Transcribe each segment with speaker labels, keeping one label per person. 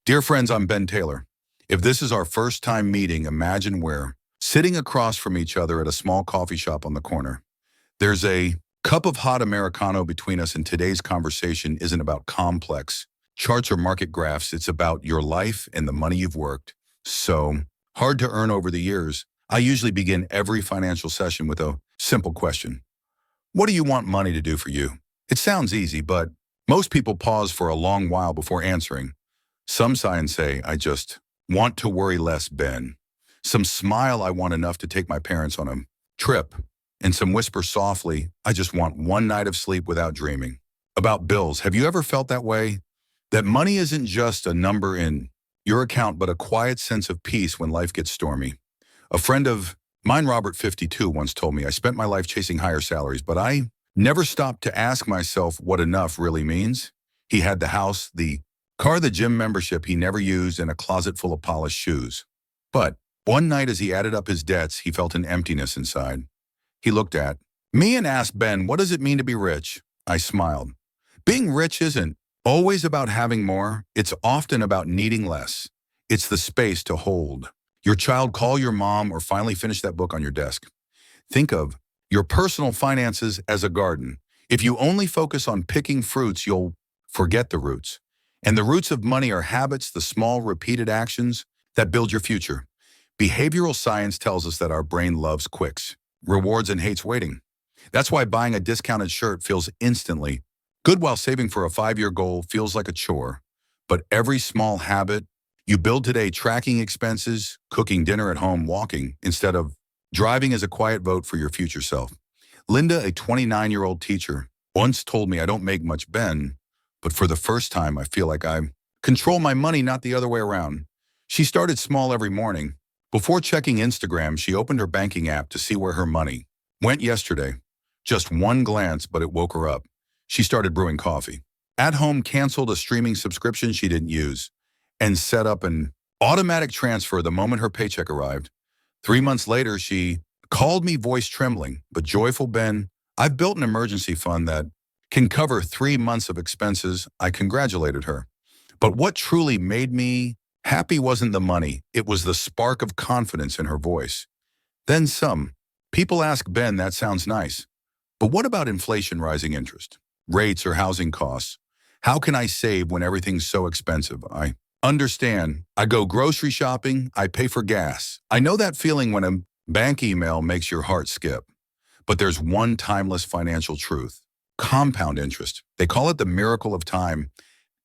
Speaker 1: Dear friends, I'm Ben Taylor. If this is our first time meeting, imagine we're sitting across from each other at a small coffee shop on the corner. There's a cup of hot Americano between us, and today's conversation isn't about complex charts or market graphs. It's about your life and the money you've worked so hard to earn over the years. I usually begin every financial session with a simple question. What do you want money to do for you? It sounds easy, but most people pause for a long while before answering. Some sigh and say, I just want to worry less, Ben. Some smile, I want enough to take my parents on a trip. And some whisper softly, I just want one night of sleep without dreaming about bills. Have you ever felt that way? That money isn't just a number in your account, but a quiet sense of peace when life gets stormy. A friend of mine, Robert 52, once told me, I spent my life chasing higher salaries, but I never stopped to ask myself what enough really means. He had the house, the car, the gym membership he never used, and a closet full of polished shoes. But one night as he added up his debts, he felt an emptiness inside. He looked at me and asked, Ben, what does it mean to be rich? I smiled. Being rich isn't always about having more. It's often about needing less. It's the space to hold your child, call your mom, or finally finish that book on your desk. Think of your personal finances as a garden. If you only focus on picking fruits, you'll forget the roots. And the roots of money are habits, the small, repeated actions that build your future. Behavioral science tells us that our brain loves quicks, rewards, and hates waiting. That's why buying a discounted shirt feels instantly good, while saving for a 5-year goal feels like a chore. But every small habit you build today, tracking expenses, cooking dinner at home, walking instead of driving, is a quiet vote for your future self. Linda, a 29-year-old teacher, once told me, I don't make much, Ben, but for the first time, I feel like I control my money, not the other way around. She started small every morning. Before checking Instagram, she opened her banking app to see where her money went yesterday. Just one glance, but it woke her up. She started brewing coffee. At home, canceled a streaming subscription she didn't use, and set up an automatic transfer the moment her paycheck arrived. 3 months later, she called me, voice trembling, but joyful. Ben, I've built an emergency fund that can cover 3 months of expenses. I congratulated her. But what truly made me happy wasn't the money. It was the spark of confidence in her voice. Then some people ask, Ben, that sounds nice, but what about inflation, rising interest rates, or housing costs? How can I save when everything's so expensive? I understand. I go grocery shopping. I pay for gas. I know that feeling when a bank email makes your heart skip. But there's one timeless financial truth: compound interest. They call it the miracle of time.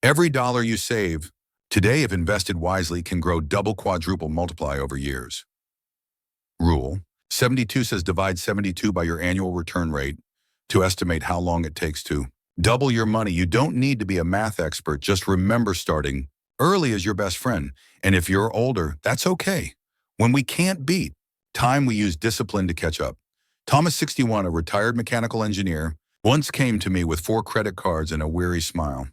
Speaker 1: Every dollar you save today, if invested wisely, can grow double, quadruple, multiply over years. Rule 72 says divide 72 by your annual return rate to estimate how long it takes to double your money. You don't need to be a math expert. Just remember, starting early is your best friend. And if you're older, that's okay. When we can't beat time, we use discipline to catch up. Thomas, 61, a retired mechanical engineer, once came to me with 4 credit cards and a weary smile.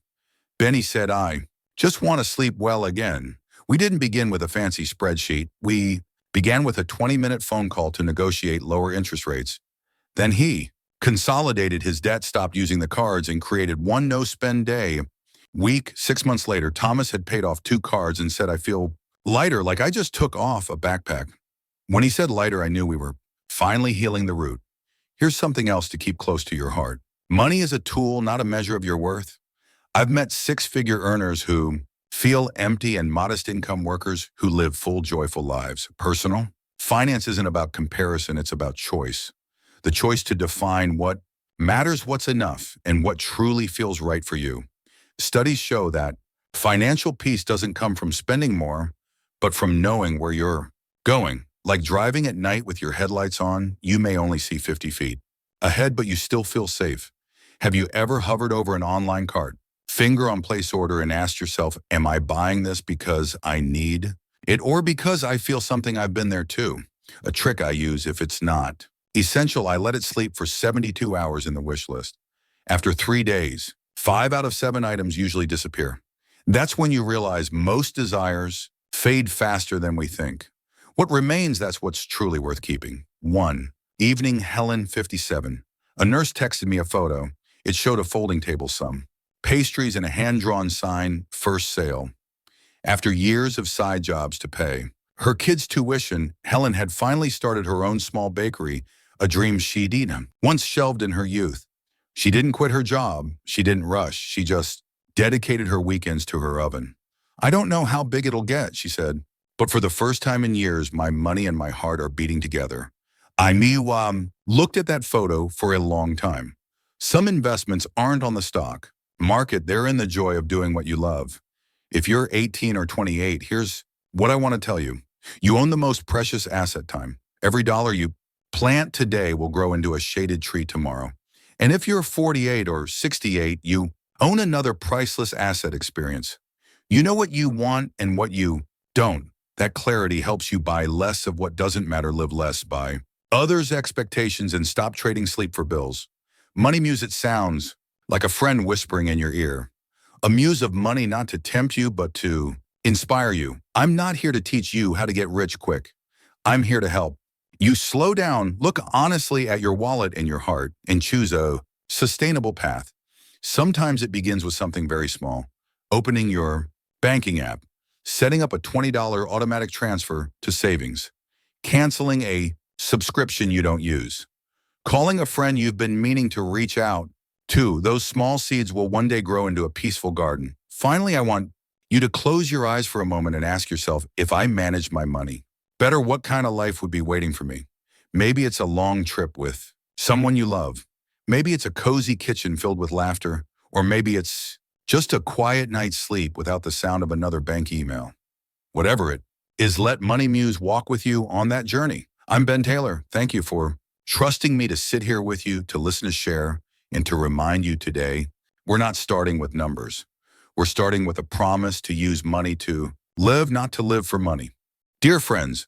Speaker 1: Benny said, I just want to sleep well again. We didn't begin with a fancy spreadsheet. We began with a 20-minute phone call to negotiate lower interest rates. Then he consolidated his debt, stopped using the cards, and created one no-spend day week. 6 months later, Thomas had paid off 2 cards and said, I feel lighter, like I just took off a backpack. When he said lighter, I knew we were finally healing the root. Here's something else to keep close to your heart. Money is a tool, not a measure of your worth. I've met 6-figure earners who feel empty, and modest income workers who live full, joyful lives. Personal finance isn't about comparison, it's about choice. The choice to define what matters, what's enough, and what truly feels right for you. Studies show that financial peace doesn't come from spending more, but from knowing where you're going. Like driving at night with your headlights on, you may only see 50 feet ahead, but you still feel safe. Have you ever hovered over an online cart, finger on place order, and asked yourself, am I buying this because I need it or because I feel something? I've been there too. A trick I use: if it's not essential, I let it sleep for 72 hours in the wish list. After 3 days, 5 out of 7 items usually disappear. That's when you realize most desires fade faster than we think. What remains, that's what's truly worth keeping. 1. Evening, Helen, 57. A nurse texted me a photo. It showed a folding table, some pastries, and a hand-drawn sign, first sale. After years of side jobs to pay her kids' tuition, Helen had finally started her own small bakery, a dream she'd once shelved in her youth. She didn't quit her job. She didn't rush. She just dedicated her weekends to her oven. I don't know how big it'll get, she said, but for the first time in years, my money and my heart are beating together. Looked at that photo for a long time. Some investments aren't on the stock market. They're in the joy of doing what you love. If you're 18 or 28, here's what I want to tell you. You own the most precious asset, time. Every dollar you plant today will grow into a shaded tree tomorrow. And if you're 48 or 68, you own another priceless asset, experience. You know what you want and what you don't. That clarity helps you buy less of what doesn't matter, live less by others' expectations, and stop trading sleep for bills. Money Muse, it sounds like a friend whispering in your ear. A muse of money, not to tempt you, but to inspire you. I'm not here to teach you how to get rich quick. I'm here to help you slow down, look honestly at your wallet and your heart, and choose a sustainable path. Sometimes it begins with something very small. Opening your banking app, setting up a $20 automatic transfer to savings, canceling a subscription you don't use, calling a friend you've been meaning to reach out to. Those small seeds will one day grow into a peaceful garden. Finally, I want you to close your eyes for a moment and ask yourself, if I managed my money better, what kind of life would be waiting for me? Maybe it's a long trip with someone you love. Maybe it's a cozy kitchen filled with laughter, or maybe it's just a quiet night's sleep without the sound of another bank email. Whatever it is, let Money Muse walk with you on that journey. I'm Ben Taylor. Thank you for trusting me to sit here with you, to listen, to share, and to remind you today, we're not starting with numbers. We're starting with a promise to use money to live, not to live for money. Dear friends,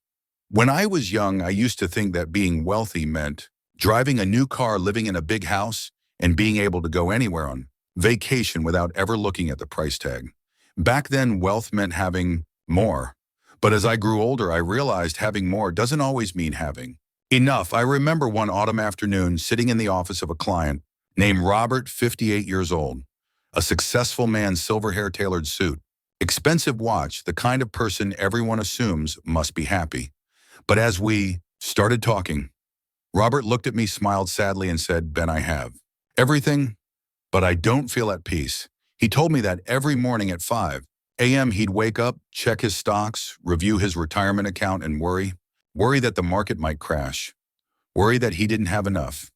Speaker 1: when I was young, I used to think that being wealthy meant driving a new car, living in a big house, and being able to go anywhere on vacation without ever looking at the price tag. Back then, wealth meant having more. But as I grew older, I realized having more doesn't always mean having enough. I remember one autumn afternoon sitting in the office of a client named Robert, 58 years old, a successful man, silver hair, tailored suit, expensive watch, the kind of person everyone assumes must be happy. But as we started talking, Robert looked at me, smiled sadly, and said, Ben, I have everything, but I don't feel at peace. He told me that every morning at 5 a.m. he'd wake up, check his stocks, review his retirement account, and worry that the market might crash, worry that he didn't have enough,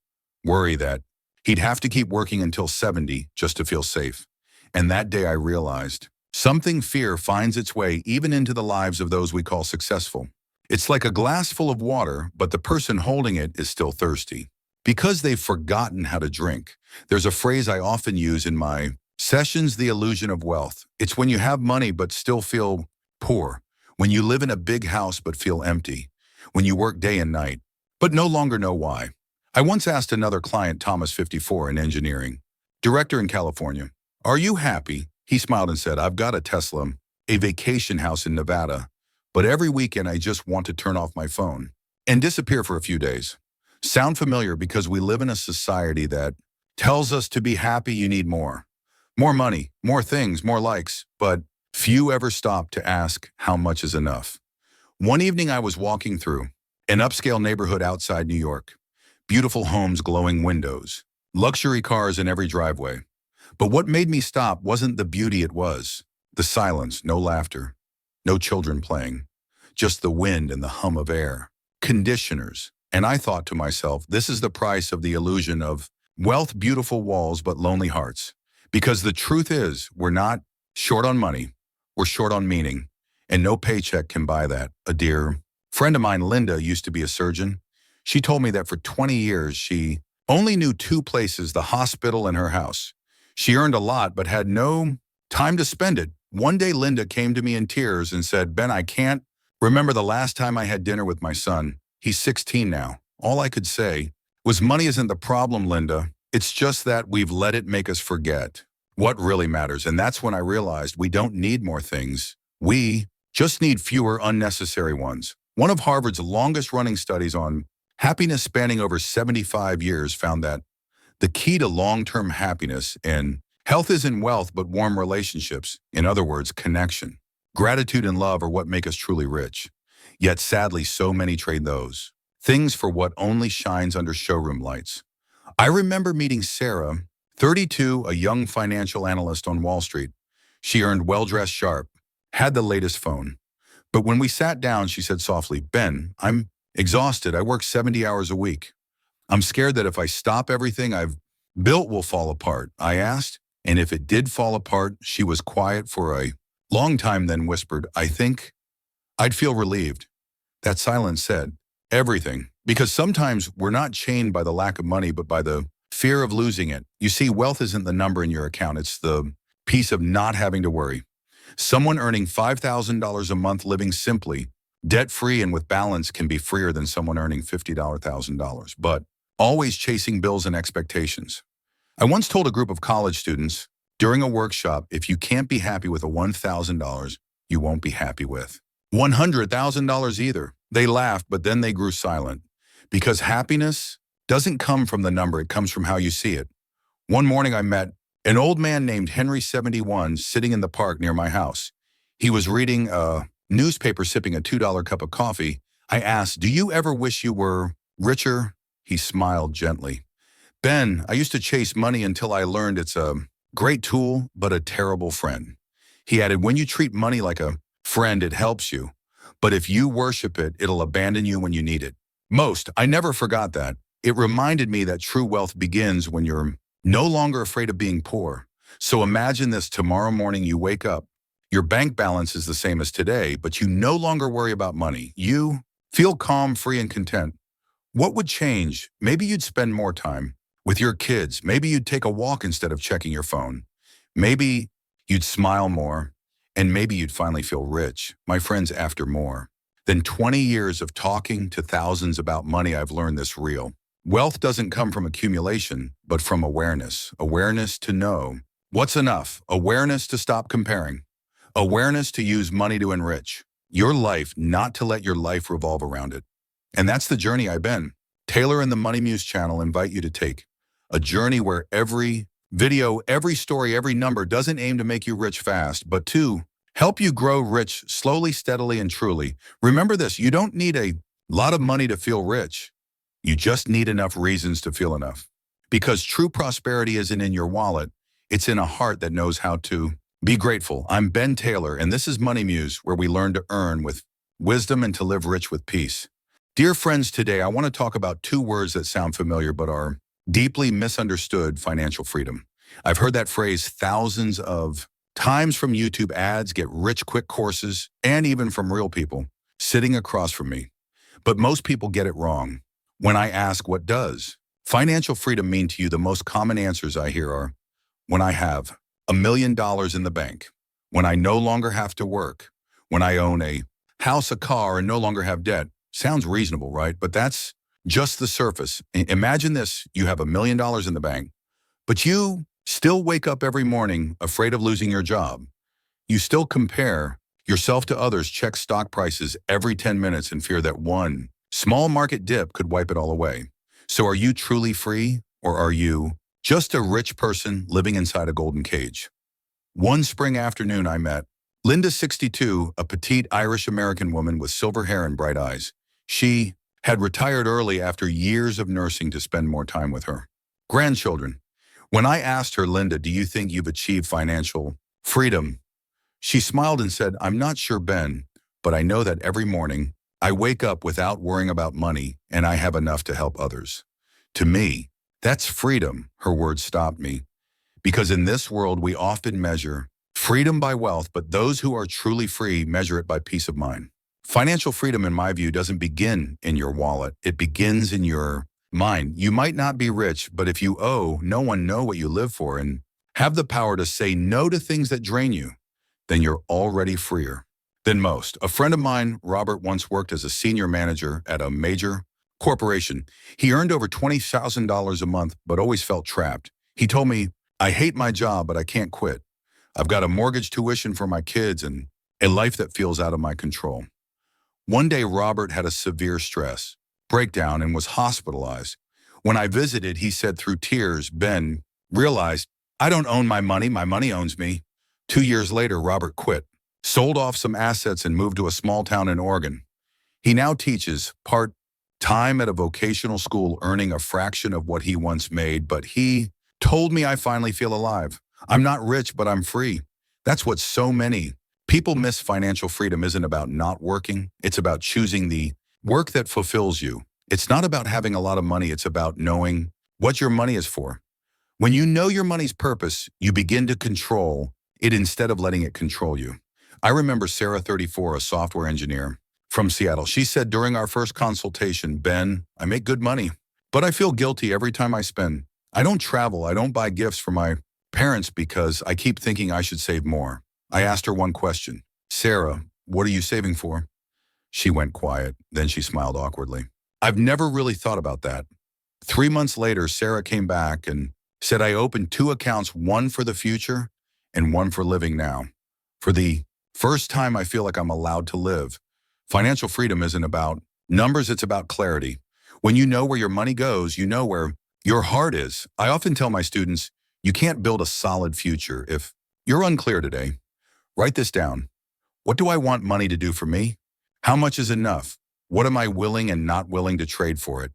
Speaker 1: worry that he'd have to keep working until 70 just to feel safe. And that day I realized fear finds its way even into the lives of those we call successful. It's like a glass full of water, but the person holding it is still thirsty because they've forgotten how to drink. There's a phrase I often use in my sessions, the illusion of wealth. It's when you have money but still feel poor, when you live in a big house but feel empty, when you work day and night, but no longer know why. I once asked another client, Thomas, 54, in engineering, director in California, are you happy? He smiled and said, I've got a Tesla, a vacation house in Nevada, but every weekend I just want to turn off my phone and disappear for a few days. Sound familiar? Because we live in a society that tells us to be happy you need more. More money, more things, more likes, but few ever stop to ask how much is enough. One evening I was walking through an upscale neighborhood outside New York. Beautiful homes, glowing windows, luxury cars in every driveway. But what made me stop wasn't the beauty, it was the silence, no laughter, no children playing, just the wind and the hum of air, conditioners. And I thought to myself, this is the price of the illusion of wealth, beautiful walls, but lonely hearts. Because the truth is, we're not short on money, we're short on meaning, and no paycheck can buy that. A dear friend of mine, Linda, used to be a surgeon. She told me that for 20 years, she only knew 2 places, the hospital and her house. She earned a lot, but had no time to spend it. One day, Linda came to me in tears and said, Ben, I can't remember the last time I had dinner with my son. He's 16 now. All I could say was, money isn't the problem, Linda. It's just that we've let it make us forget what really matters. And that's when I realized we don't need more things. We just need fewer unnecessary ones. One of Harvard's longest running studies on happiness, spanning over 75 years, found that the key to long-term happiness and health isn't wealth, but warm relationships. In other words, connection. Gratitude and love are what make us truly rich. Yet sadly, so many trade those things for what only shines under showroom lights. I remember meeting Sarah, 32, a young financial analyst on Wall Street. She earned well-dressed sharp, had the latest phone. But when we sat down, she said softly, "Ben, I'm exhausted. I work 70 hours a week. I'm scared that if I stop everything I've built will fall apart." I asked, and if it did fall apart, she was quiet for a long time, then whispered, "I think I'd feel relieved." That silence said everything, because sometimes we're not chained by the lack of money, but by the fear of losing it. You see, wealth isn't the number in your account. It's the peace of not having to worry. Someone earning $5,000 a month living simply, debt-free and with balance can be freer than someone earning $50,000, but always chasing bills and expectations. I once told a group of college students during a workshop, if you can't be happy with a $1,000, you won't be happy with $100,000 either. They laughed, but then they grew silent. Because happiness doesn't come from the number, it comes from how you see it. One morning I met an old man named Henry, 71, sitting in the park near my house. He was reading a newspaper, sipping a $2 cup of coffee. I asked, "Do you ever wish you were richer?" He smiled gently. "Ben, I used to chase money until I learned it's a great tool, but a terrible friend." He added, "When you treat money like a friend, it helps you. But if you worship it, it'll abandon you when you need it most." I never forgot that. It reminded me that true wealth begins when you're no longer afraid of being poor. So imagine this: tomorrow morning you wake up, your bank balance is the same as today, but you no longer worry about money. You feel calm, free, and content. What would change? Maybe you'd spend more time with your kids. Maybe you'd take a walk instead of checking your phone. Maybe you'd smile more, and maybe you'd finally feel rich. My friends, after more than 20 years of talking to thousands about money, I've learned this real wealth doesn't come from accumulation, but from awareness. Awareness to know what's enough. Awareness to stop comparing. Awareness to use money to enrich your life, not to let your life revolve around it. And that's the journey I've been. Taylor and the Money Muse channel invite you to take a journey where every video, every story, every number doesn't aim to make you rich fast, but to help you grow rich slowly, steadily, and truly. Remember this: you don't need a lot of money to feel rich. You just need enough reasons to feel enough. Because true prosperity isn't in your wallet, it's in a heart that knows how to be grateful. I'm Ben Taylor, and this is Money Muse, where we learn to earn with wisdom and to live rich with peace. Dear friends, today I want to talk about two words that sound familiar but are deeply misunderstood: financial freedom. I've heard that phrase thousands of times from YouTube ads, get rich quick courses, and even from real people sitting across from me. But most people get it wrong. When I ask, what does financial freedom mean to you, the most common answers I hear are, when I have $1 million in the bank, when I no longer have to work, when I own a house, a car, and no longer have debt. Sounds reasonable, right? But that's just the surface. Imagine this: you have $1 million in the bank, but you still wake up every morning afraid of losing your job. You still compare yourself to others, check stock prices every 10 minutes, and fear that one small market dip could wipe it all away. So are you truly free, or are you just a rich person living inside a golden cage? One spring afternoon I met Linda, 62, a petite Irish-American woman with silver hair and bright eyes. She had retired early after years of nursing to spend more time with her grandchildren. When I asked her, "Linda, do you think you've achieved financial freedom?" she smiled and said, "I'm not sure, Ben, but I know that every morning I wake up without worrying about money, and I have enough to help others." To me, that's freedom. Her words stopped me, because in this world we often measure freedom by wealth, but those who are truly free measure it by peace of mind. Financial freedom, in my view, doesn't begin in your wallet. It begins in your mind. You might not be rich, but if you owe no one know what you live for and have the power to say no to things that drain you, then you're already freer than most. A friend of mine, Robert, once worked as a senior manager at a major corporation. He earned over $20,000 a month, but always felt trapped. He told me, "I hate my job, but I can't quit. I've got a mortgage, tuition for my kids, and a life that feels out of my control." One day, Robert had a severe stress breakdown and was hospitalized. When I visited, he said through tears, "Ben, realized I don't own my money owns me." 2 years later, Robert quit. sold off some assets and moved to a small town in Oregon. He now teaches part-time at a vocational school, earning a fraction of what he once made, but he told me I finally feel alive. I'm not rich, but I'm free. That's what so many people miss. Financial freedom isn't about not working. It's about choosing the work that fulfills you. It's not about having a lot of money. It's about knowing what your money is for. When you know your money's purpose, you begin to control it instead of letting it control you. I remember Sarah, 34, a software engineer from Seattle. She said during our first consultation, "Ben, I make good money, but I feel guilty every time I spend. I don't travel. I don't buy gifts for my parents because I keep thinking I should save more." I asked her one question. "Sarah, what are you saving for?" She went quiet. Then she smiled awkwardly. "I've never really thought about that." 3 months later, Sarah came back and said, "I opened 2 accounts, one for the future and one for living now. For the first time, I feel like I'm allowed to live." Financial freedom isn't about numbers, it's about clarity. When you know where your money goes, you know where your heart is. I often tell my students, you can't build a solid future if you're unclear today. Write this down. What do I want money to do for me? How much is enough? What am I willing and not willing to trade for it?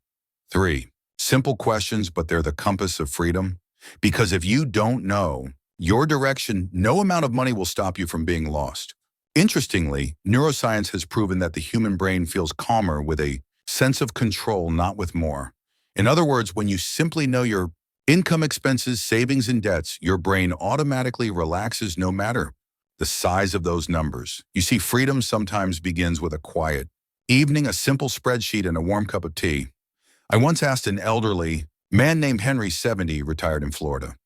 Speaker 1: 3. Simple questions, but they're the compass of freedom. Because if you don't know your direction, no amount of money will stop you from being lost. Interestingly, neuroscience has proven that the human brain feels calmer with a sense of control, not with more. In other words, when you simply know your income, expenses, savings, and debts, your brain automatically relaxes no matter the size of those numbers. You see, freedom sometimes begins with a quiet evening, a simple spreadsheet, and a warm cup of tea. I once asked an elderly man named Henry, 70, retired in Florida,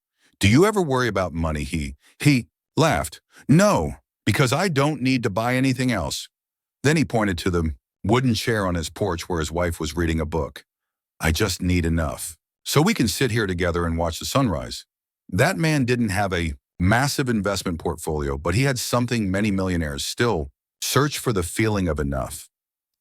Speaker 1: "Do you ever worry about money?" He laughed. "No, because I don't need to buy anything else." Then he pointed to the wooden chair on his porch where his wife was reading a book. "I just need enough so we can sit here together and watch the sunrise." That man didn't have a massive investment portfolio, but he had something many millionaires still search for: the feeling of enough.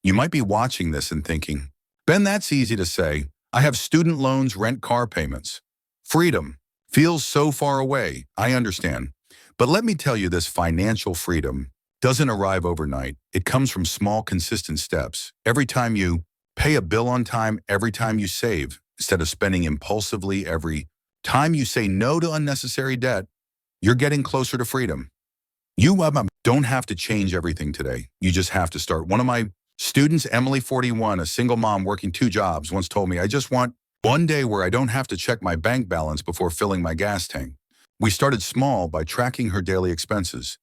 Speaker 1: You might be watching this and thinking, "Ben, that's easy to say. I have student loans, rent, car payments." Freedom feels so far away. I understand. But let me tell you this, financial freedom doesn't arrive overnight. It comes from small, consistent steps. Every time you pay a bill on time, every time you save instead of spending impulsively, every time you say no to unnecessary debt, you're getting closer to freedom. You don't have to change everything today. You just have to start. One of my students, Emily, 41, a single mom working 2 jobs, once told me, "I just want one day where I don't have to check my bank balance before filling my gas tank." We started small by tracking her daily expenses.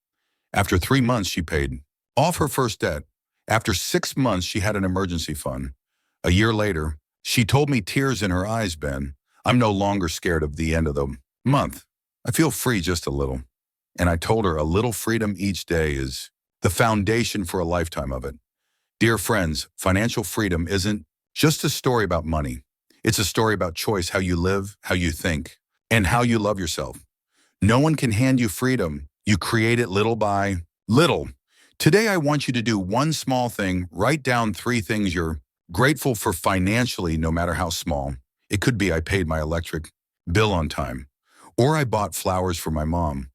Speaker 1: After 3 months, she paid off her first debt. After 6 months, she had an emergency fund. A year later, she told me, tears in her eyes, "Ben, I'm no longer scared of the end of the month. I feel free just a little." And I told her a little freedom each day is the foundation for a lifetime of it. Dear friends, financial freedom isn't just a story about money. It's a story about choice, how you live, how you think, and how you love yourself. No one can hand you freedom. You create it little by little. Today, I want you to do one small thing. Write down 3 things you're grateful for financially, no matter how small. It could be, I paid my electric bill on time, or I bought flowers for my mom,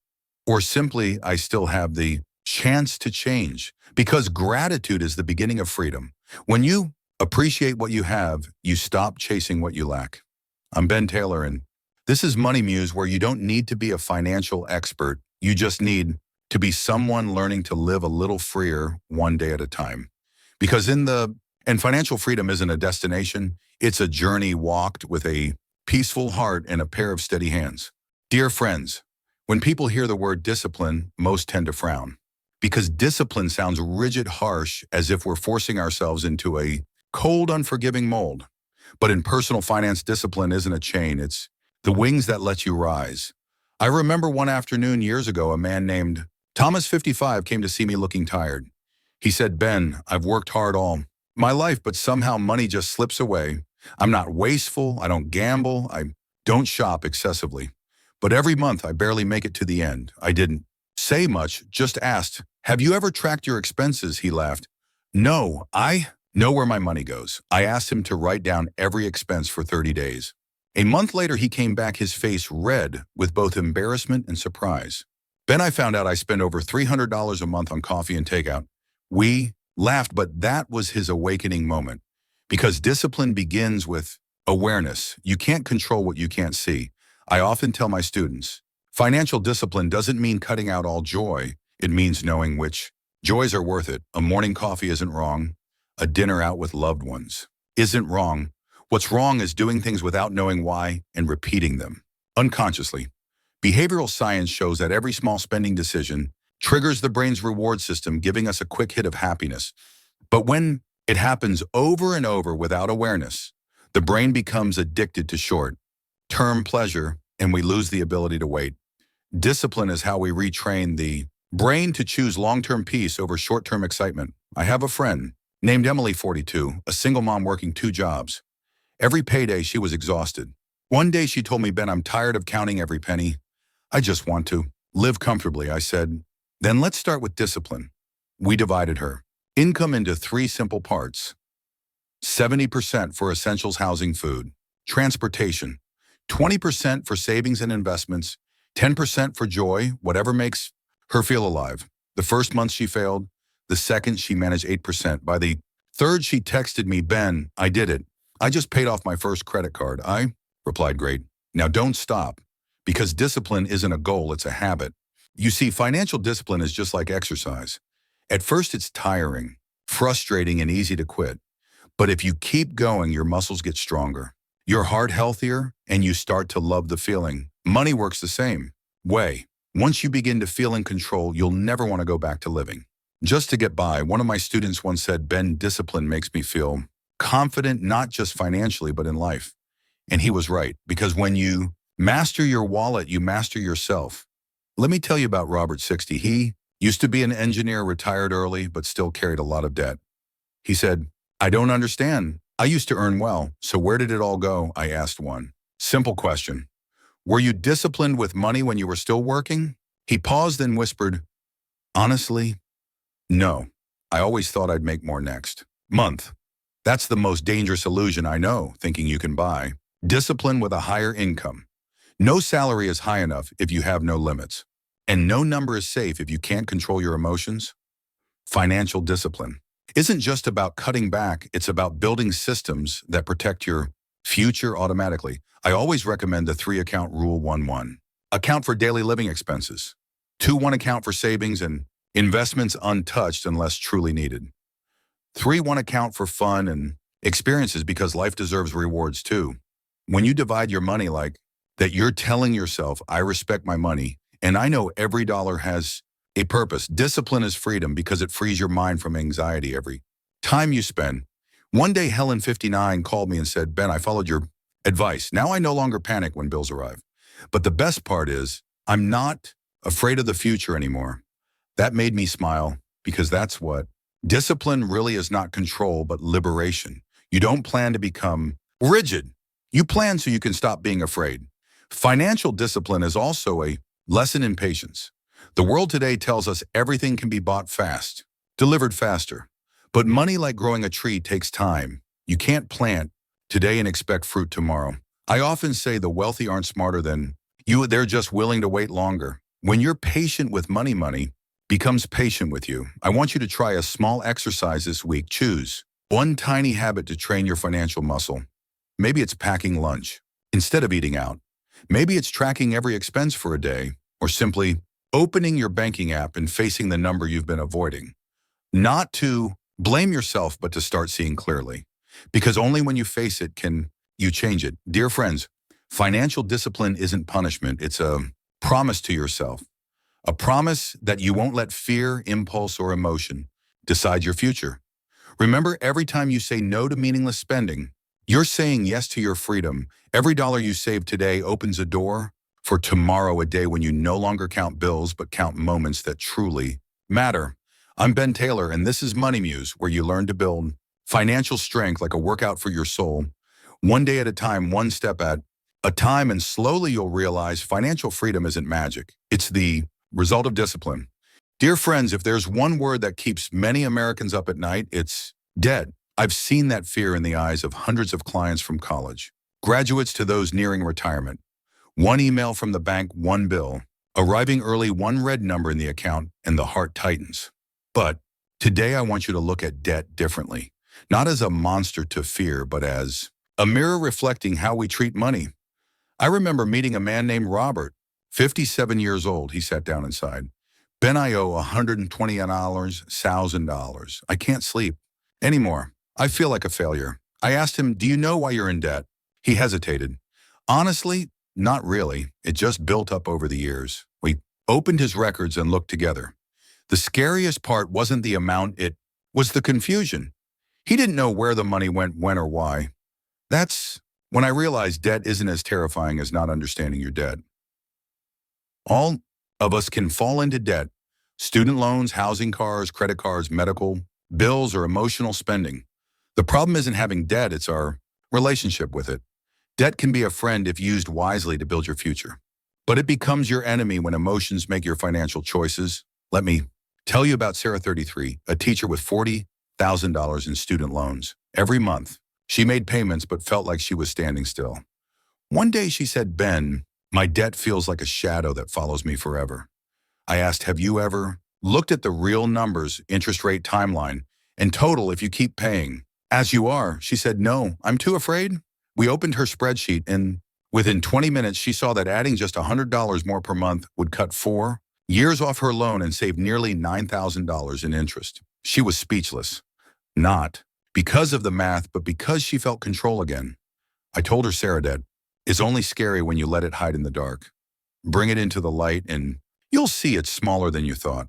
Speaker 1: or simply, I still have the chance to change. Because gratitude is the beginning of freedom. When you appreciate what you have, you stop chasing what you lack. I'm Ben Taylor, and this is Money Muse, where you don't need to be a financial expert. You just need to be someone learning to live a little freer one day at a time. Because financial freedom isn't a destination, it's a journey walked with a peaceful heart and a pair of steady hands. Dear friends, when people hear the word discipline, most tend to frown. Because discipline sounds rigid, harsh, as if we're forcing ourselves into a cold, unforgiving mold. But in personal finance, discipline isn't a chain, it's the wings that let you rise. I remember one afternoon years ago, a man named Thomas, 55, came to see me looking tired. He said, "Ben, I've worked hard all my life, but somehow money just slips away. I'm not wasteful, I don't gamble, I don't shop excessively. But every month I barely make it to the end." I didn't say much, just asked, "Have you ever tracked your expenses?" He laughed. "No, I know where my money goes." I asked him to write down every expense for 30 days. A month later, he came back, his face red with both embarrassment and surprise. Ben, I found out I spend over $300 a month on coffee and takeout. We laughed, but that was his awakening moment. Because discipline begins with awareness. You can't control what you can't see. I often tell my students, financial discipline doesn't mean cutting out all joy. It means knowing which joys are worth it. A morning coffee isn't wrong. A dinner out with loved ones isn't wrong. What's wrong is doing things without knowing why and repeating them unconsciously. Behavioral science shows that every small spending decision triggers the brain's reward system, giving us a quick hit of happiness. But when it happens over and over without awareness, the brain becomes addicted to short-term pleasure and we lose the ability to wait. Discipline is how we retrain the brain to choose long-term peace over short-term excitement. I have a friend named Emily, 42, a single mom working 2 jobs. Every payday she was exhausted. One day she told me, Ben, I'm tired of counting every penny. I just want to live comfortably. I said, then let's start with discipline. We divided her income into 3 simple parts. 70% for essentials, housing, food, transportation, 20% for savings and investments, 10% for joy, whatever makes her feel alive. The first month she failed. The second, she managed 8%. By the third, she texted me, Ben, I did it. I just paid off my first credit card. I replied, great. Now don't stop, because discipline isn't a goal, it's a habit. You see, financial discipline is just like exercise. At first, it's tiring, frustrating, and easy to quit. But if you keep going, your muscles get stronger, your heart healthier, and you start to love the feeling. Money works the same way. Once you begin to feel in control, you'll never want to go back to living just to get by. One of my students once said, Ben, discipline makes me feel confident, not just financially, but in life. And he was right, because when you master your wallet, you master yourself. Let me tell you about Robert, 60. He used to be an engineer, retired early, but still carried a lot of debt. He said, I don't understand. I used to earn well, so where did it all go? I asked one simple question. Were you disciplined with money when you were still working? He paused and whispered, honestly, no. I always thought I'd make more next month. That's the most dangerous illusion I know, thinking you can buy discipline with a higher income. No salary is high enough if you have no limits, and no number is safe if you can't control your emotions. Financial discipline isn't just about cutting back, it's about building systems that protect your future automatically. I always recommend the 3-account rule. 1-1. Account for daily living expenses. 2-1 account for savings and investments untouched unless truly needed. 3-1 account for fun and experiences, because life deserves rewards too. When you divide your money like that, you're telling yourself, I respect my money, and I know every dollar has a purpose. Discipline is freedom because it frees your mind from anxiety every time you spend. One day, Helen, 59, called me and said, Ben, I followed your advice. Now I no longer panic when bills arrive. But the best part is, I'm not afraid of the future anymore. That made me smile, because that's what discipline really is. Not control, but liberation. You don't plan to become rigid. You plan so you can stop being afraid. Financial discipline is also a lesson in patience. The world today tells us everything can be bought fast, delivered faster. But money, like growing a tree, takes time. You can't plant today and expect fruit tomorrow. I often say the wealthy aren't smarter than you, they're just willing to wait longer. When you're patient with money, money becomes patient with you. I want you to try a small exercise this week. Choose one tiny habit to train your financial muscle. Maybe it's packing lunch instead of eating out. Maybe it's tracking every expense for a day, or simply opening your banking app and facing the number you've been avoiding. Not to blame yourself, but to start seeing clearly. Because only when you face it can you change it. Dear friends, financial discipline isn't punishment. It's a promise to yourself. A promise that you won't let fear, impulse, or emotion decide your future. Remember, every time you say no to meaningless spending, you're saying yes to your freedom. Every dollar you save today opens a door for tomorrow, a day when you no longer count bills, but count moments that truly matter. I'm Ben Taylor, and this is Money Muse, where you learn to build financial strength like a workout for your soul, one day at a time, one step at a time, and slowly you'll realize financial freedom isn't magic. It's the result of discipline. Dear friends, if there's one word that keeps many Americans up at night, it's debt. I've seen that fear in the eyes of hundreds of clients, from college graduates to those nearing retirement. One email from the bank, one bill, Arriving early, one red number in the account, and the heart tightens. But today I want you to look at debt differently, not as a monster to fear, but as a mirror reflecting how we treat money. I remember meeting a man named Robert, 57 years old. He sat down and sighed. Ben, I owe $120,000. I can't sleep anymore. I feel like a failure. I asked him, do you know why you're in debt? He hesitated. Honestly, not really. It just built up over the years. We opened his records and looked together. The scariest part wasn't the amount, it was the confusion. He didn't know where the money went, when, or why. That's when I realized debt isn't as terrifying as not understanding your debt. All of us can fall into debt. Student loans, housing, cars, credit cards, medical bills, or emotional spending. The problem isn't having debt, it's our relationship with it. Debt can be a friend if used wisely to build your future. But it becomes your enemy when emotions make your financial choices. Let me tell you about Sarah, 33, a teacher with $40,000 in student loans. Every month, she made payments but felt like she was standing still. One day she said, Ben, my debt feels like a shadow that follows me forever. I asked, have you ever looked at the real numbers, interest rate, timeline, and total if you keep paying? As you are, she said, no, I'm too afraid. We opened her spreadsheet, and within 20 minutes, she saw that adding just $100 more per month would cut 4 years off her loan and save nearly $9,000 in interest. She was speechless, not because of the math, but because she felt control again. I told her, Sarah, debt is only scary when you let it hide in the dark. Bring it into the light, and you'll see it's smaller than you thought.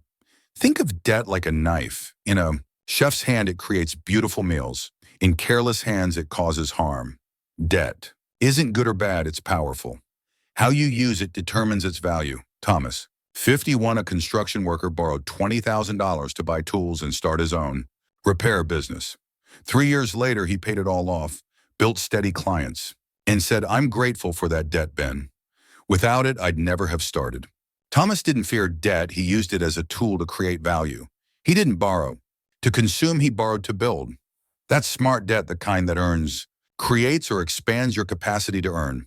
Speaker 1: Think of debt like a knife. In a chef's hand, it creates beautiful meals. In careless hands, it causes harm. Debt isn't good or bad, it's powerful. How you use it determines its value. Thomas, 51, a construction worker, borrowed $20,000 to buy tools and start his own repair business. 3 years later, he paid it all off, built steady clients, and said, I'm grateful for that debt, Ben. Without it, I'd never have started. Thomas didn't fear debt, he used it as a tool to create value. He didn't borrow to consume, he borrowed to build. That's smart debt, the kind that earns, creates, or expands your capacity to earn.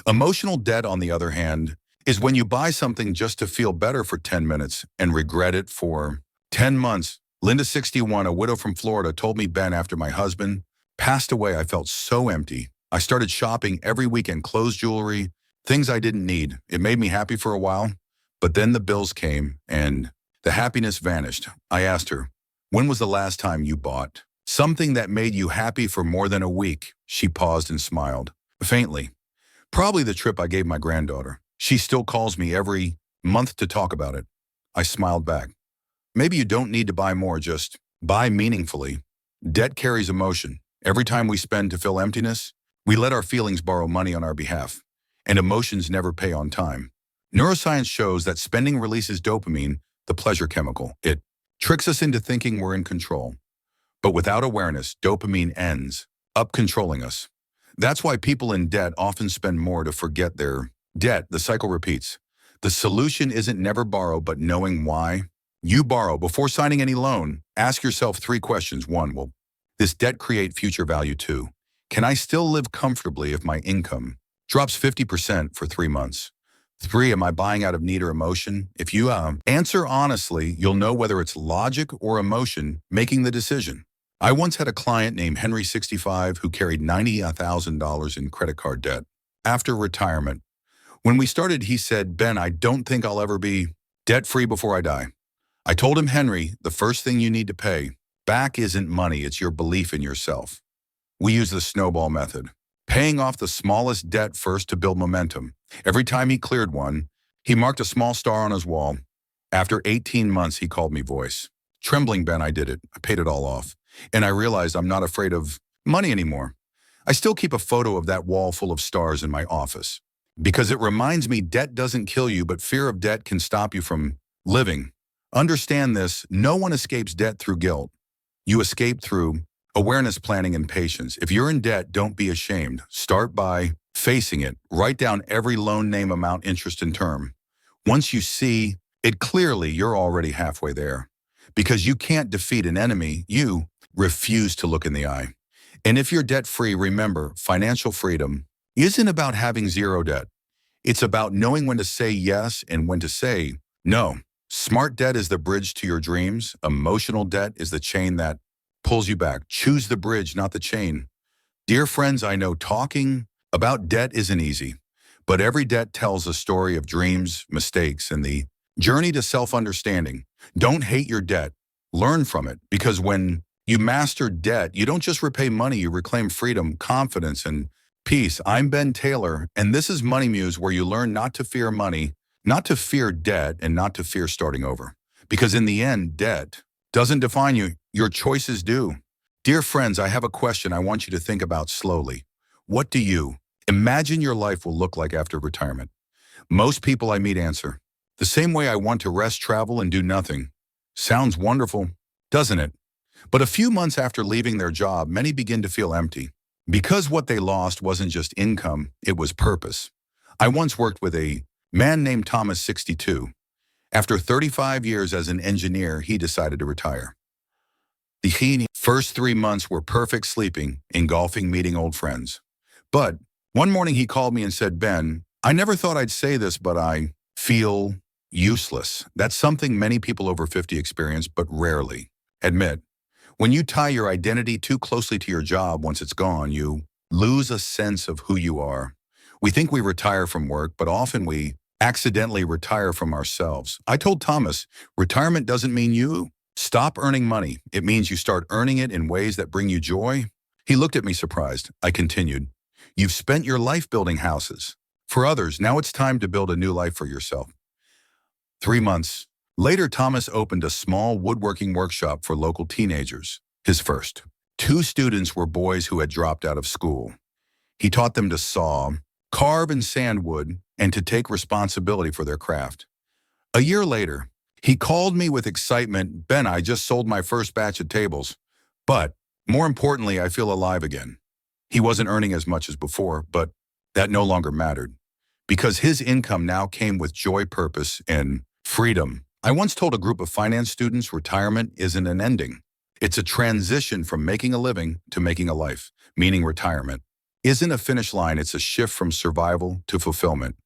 Speaker 1: Emotional debt, on the other hand, is when you buy something just to feel better for 10 minutes and regret it for 10 months. Linda, 61, a widow from Florida, told me, Ben, after my husband passed away, I felt so empty. I started shopping every weekend, clothes, jewelry, things I didn't need. It made me happy for a while, but then the bills came and the happiness vanished. I asked her, when was the last time you bought something that made you happy for more than a week? She paused and smiled, faintly. Probably the trip I gave my granddaughter. She still calls me every month to talk about it. I smiled back. Maybe you don't need to buy more, just buy meaningfully. Debt carries emotion. Every time we spend to fill emptiness, we let our feelings borrow money on our behalf, and emotions never pay on time. Neuroscience shows that spending releases dopamine, the pleasure chemical. It tricks us into thinking we're in control. But without awareness, dopamine ends up controlling us. That's why people in debt often spend more to forget their debt. The cycle repeats. The solution isn't never borrow, but knowing why you borrow. Before signing any loan, ask yourself 3 questions. 1, will this debt create future value? 2, can I still live comfortably if my income drops 50% for 3 months? 3, am I buying out of need or emotion? If you answer honestly, you'll know whether it's logic or emotion making the decision. I once had a client named Henry, 65, who carried $90,000 in credit card debt. After retirement, when we started, he said, Ben, I don't think I'll ever be debt-free before I die. I told him, Henry, the first thing you need to pay back isn't money, it's your belief in yourself. We use the snowball method, paying off the smallest debt first to build momentum. Every time he cleared one, he marked a small star on his wall. After 18 months, he called me, voice trembling, Ben, I did it. I paid it all off. And I realized I'm not afraid of money anymore. I still keep a photo of that wall full of stars in my office because it reminds me debt doesn't kill you, but fear of debt can stop you from living. Understand this, no one escapes debt through guilt. You escape through awareness, planning, and patience. If you're in debt, don't be ashamed. Start by facing it. Write down every loan name, amount, interest, and term. Once you see it clearly, you're already halfway there. Because you can't defeat an enemy, you refuse to look in the eye. And if you're debt-free, remember, financial freedom isn't about having zero debt. It's about knowing when to say yes and when to say no. Smart debt is the bridge to your dreams. Emotional debt is the chain that pulls you back. Choose the bridge, not the chain. Dear friends, I know talking about debt isn't easy, but every debt tells a story of dreams, mistakes, and the journey to self-understanding. Don't hate your debt. Learn from it, because when you master debt, you don't just repay money, you reclaim freedom, confidence, and peace. I'm Ben Taylor, and this is Money Muse, where you learn not to fear money, not to fear debt, and not to fear starting over. Because in the end, debt doesn't define you. Your choices do. Dear friends, I have a question I want you to think about slowly. What do you imagine your life will look like after retirement? Most people I meet answer, the same way I want to rest, travel, and do nothing. Sounds wonderful, doesn't it? But a few months after leaving their job, many begin to feel empty. Because what they lost wasn't just income, it was purpose. I once worked with a man named Thomas, 62. After 35 years as an engineer, he decided to retire. The first 3 months were perfect: sleeping, in golfing, meeting old friends. But one morning he called me and said, Ben, I never thought I'd say this, but I feel useless. That's something many people over 50 experience, but rarely admit. When you tie your identity too closely to your job, once it's gone, you lose a sense of who you are. We think we retire from work, but often we accidentally retire from ourselves. I told Thomas, retirement doesn't mean you stop earning money. It means you start earning it in ways that bring you joy. He looked at me surprised. I continued, you've spent your life building houses for others. Now it's time to build a new life for yourself. 3 months later, Thomas opened a small woodworking workshop for local teenagers, his first. 2 students were boys who had dropped out of school. He taught them to saw, carve, and sand wood, and to take responsibility for their craft. A year later, he called me with excitement, Ben, I just sold my first batch of tables, but more importantly, I feel alive again. He wasn't earning as much as before, but that no longer mattered, because his income now came with joy, purpose, and freedom. I once told a group of finance students, retirement isn't an ending. It's a transition from making a living to making a life, meaning retirement isn't a finish line, it's a shift from survival to fulfillment.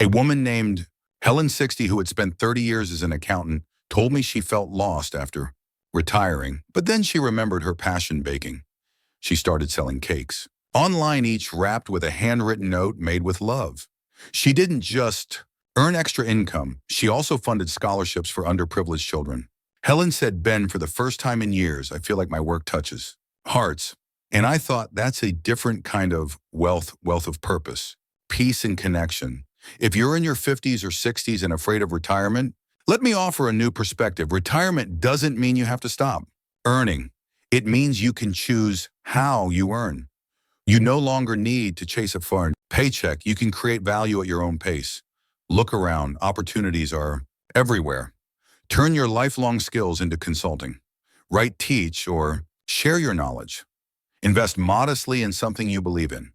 Speaker 1: A woman named Helen, 60, who had spent 30 years as an accountant, told me she felt lost after retiring, but then she remembered her passion: baking. She started selling cakes online, each wrapped with a handwritten note made with love. She didn't just earn extra income, she also funded scholarships for underprivileged children. Helen said, Ben, for the first time in years, I feel like my work touches hearts. And I thought, that's a different kind of wealth of purpose, peace, and connection. If you're in your 50s or 60s and afraid of retirement, let me offer a new perspective. Retirement doesn't mean you have to stop earning. It means you can choose how you earn. You no longer need to chase a foreign paycheck. You can create value at your own pace. Look around. Opportunities are everywhere. Turn your lifelong skills into consulting. Write, teach, or share your knowledge. Invest modestly in something you believe in.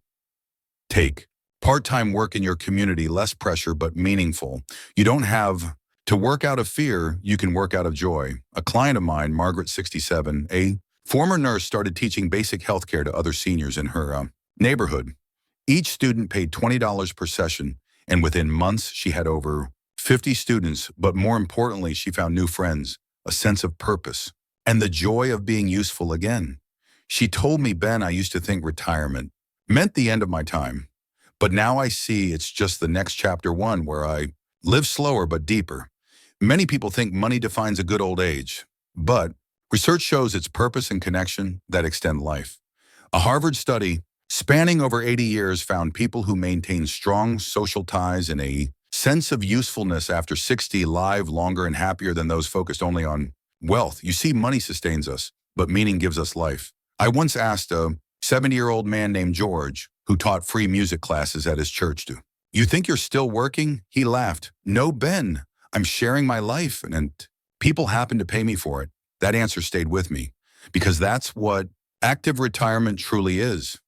Speaker 1: Take part-time work in your community, less pressure but meaningful. You don't have to work out of fear, you can work out of joy. A client of mine, Margaret, 67, a former nurse, started teaching basic health care to other seniors in her neighborhood. Each student paid $20 per session, and within months she had over 50 students, but more importantly, she found new friends, a sense of purpose, and the joy of being useful again. She told me, Ben, I used to think retirement meant the end of my time. But now I see it's just the next chapter, one where I live slower but deeper. Many people think money defines a good old age, but research shows it's purpose and connection that extend life. A Harvard study spanning over 80 years found people who maintain strong social ties and a sense of usefulness after 60 live longer and happier than those focused only on wealth. You see, money sustains us, but meaning gives us life. I once asked a 70-year-old man named George, who taught free music classes at his church, you think you're still working? He laughed. No, Ben, I'm sharing my life, and people happen to pay me for it. That answer stayed with me, because that's what active retirement truly is.